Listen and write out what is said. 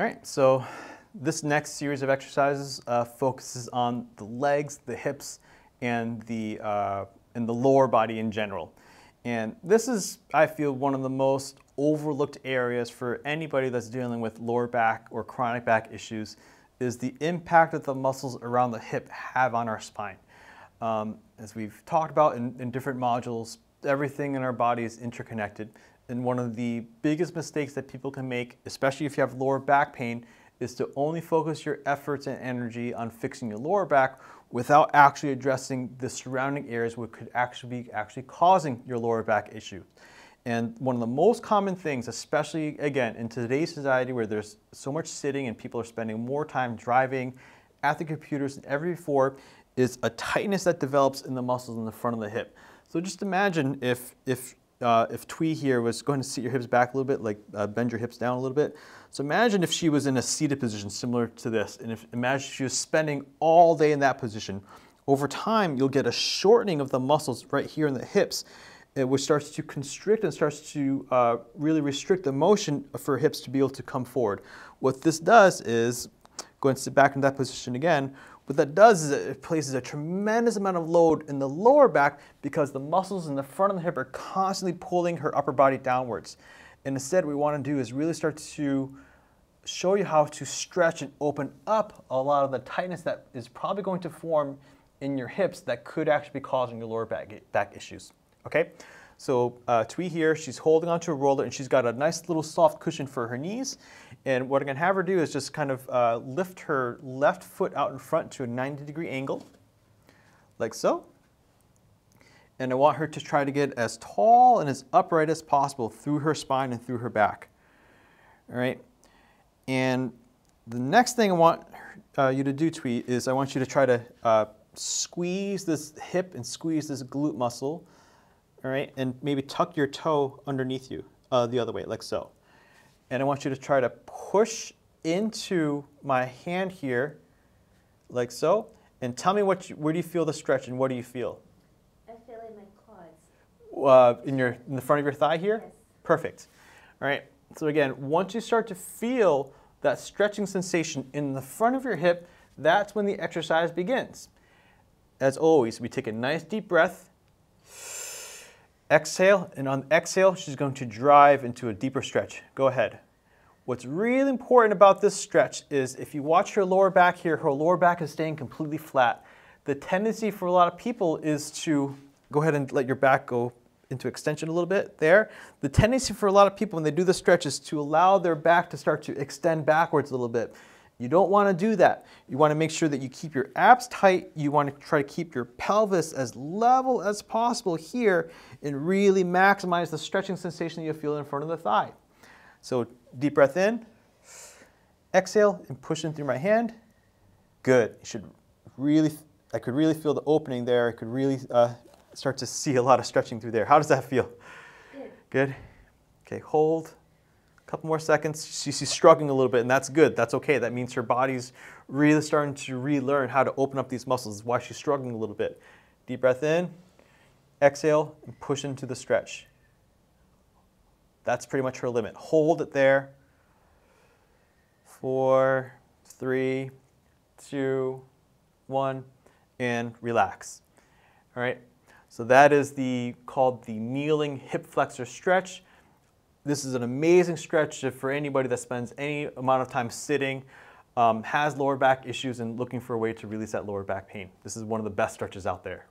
All right, so this next series of exercises focuses on the legs, the hips, and the lower body in general. And this is, I feel, one of the most overlooked areas for anybody that's dealing with lower back or chronic back issues, is the impact that the muscles around the hip have on our spine. As we've talked about in different modules, everything in our body is interconnected. And one of the biggest mistakes that people can make, especially if you have lower back pain, is to only focus your efforts and energy on fixing your lower back without actually addressing the surrounding areas which could actually be causing your lower back issue. And one of the most common things, especially again in today's society where there's so much sitting and people are spending more time driving at the computers than ever before, is a tightness that develops in the muscles in the front of the hip. So just imagine if Twee here was going to sit your hips back a little bit, like bend your hips down a little bit. So imagine if she was in a seated position similar to this, and imagine if she was spending all day in that position. Over time, you'll get a shortening of the muscles right here in the hips, which starts to constrict and starts to really restrict the motion for hips to be able to come forward. What this does is, go and sit back in that position again, what that does is it places a tremendous amount of load in the lower back because the muscles in the front of the hip are constantly pulling her upper body downwards. And instead what we want to do is really start to show you how to stretch and open up a lot of the tightness that is probably going to form in your hips that could actually be causing your lower back issues. Okay? So Twee here, she's holding onto a roller and she's got a nice little soft cushion for her knees. And what I'm going to have her do is just kind of lift her left foot out in front to a 90-degree angle, like so. And I want her to try to get as tall and as upright as possible through her spine and through her back. All right. And the next thing I want you to do, Twee, is I want you to try to squeeze this hip and squeeze this glute muscle. All right, and maybe tuck your toe underneath you the other way, like so. And I want you to try to push into my hand here, like so, and tell me where do you feel the stretch and what do you feel? I feel in my quads. In the front of your thigh here? Yes. Perfect. All right, so again, once you start to feel that stretching sensation in the front of your hip, that's when the exercise begins. As always, we take a nice deep breath, exhale, and on exhale, she's going to drive into a deeper stretch. Go ahead. What's really important about this stretch is if you watch her lower back here, her lower back is staying completely flat. The tendency for a lot of people is to go ahead and let your back go into extension a little bit there. The tendency for a lot of people when they do the stretch is to allow their back to start to extend backwards a little bit. You don't want to do that. You want to make sure that you keep your abs tight. You want to try to keep your pelvis as level as possible here and really maximize the stretching sensation that you feel in front of the thigh. So deep breath in, exhale, and push in through my hand. Good. I could really feel the opening there. I could really start to see a lot of stretching through there. How does that feel? Good. Good. Okay, hold. Couple more seconds. She's struggling a little bit, and that's good. That's okay. That means her body's really starting to relearn how to open up these muscles. That's why she's struggling a little bit. Deep breath in, exhale, and push into the stretch. That's pretty much her limit. Hold it there. 4, 3, 2, 1, and relax. All right. So that is called the kneeling hip flexor stretch. This is an amazing stretch for anybody that spends any amount of time sitting, has lower back issues, and looking for a way to release that lower back pain. This is one of the best stretches out there.